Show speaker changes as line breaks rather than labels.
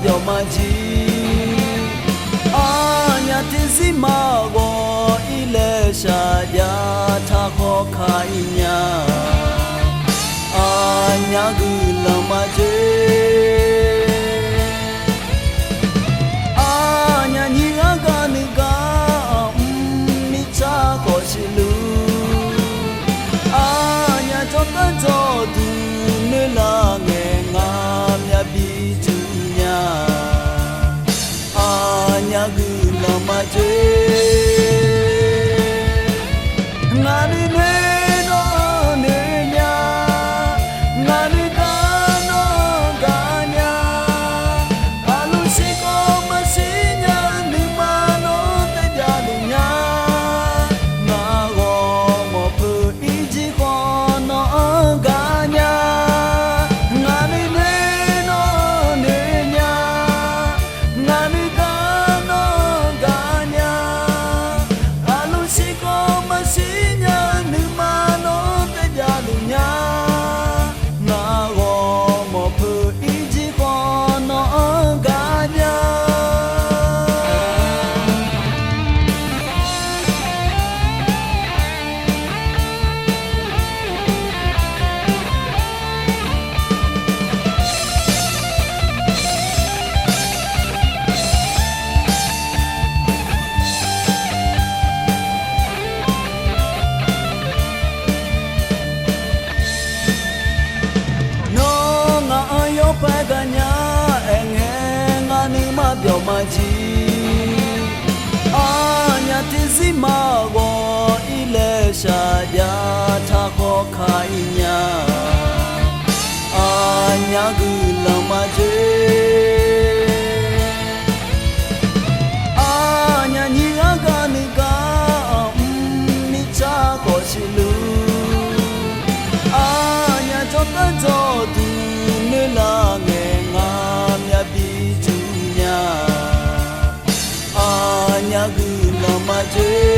ပြောမကြီးအာညာတင်စီမာကိုဤလဲရှာကြထားခေါ်ခိုင်းညာအာညာကူလမကြီးအာညာညီကနိကမိချာကိုရှိလူအာညာတော့တော့သူနေလာငယ်ငါမြတ်ပြီးသူညာအာညာကူလမကြီးငါနေတော့နေညာငါနေကတော့ကညာအလိုရှိကိုမရှိညာဒီမနောတကြလူညာငါကိုမဖူးအကြီးခေါ်တော့ကညာငါနေတော့နေညာငါနေကတော့ကညာအလိုရှိကိုမရှိညာဒီမနောတကြလူညာငါကိုမဖူးအကြီးခေါ်တော့ကညာ No nga ayo paganya enge nga ni ma pyo ma ji anya tisi ma go ile sha ya tha kho khai nya anya gu la ma ji anya ni ga ni ga mi cha ko shi lu anyaတော့သူနေလာငယ်ငါမြတ်ပြီးသူညာအာညာကူလမကြီး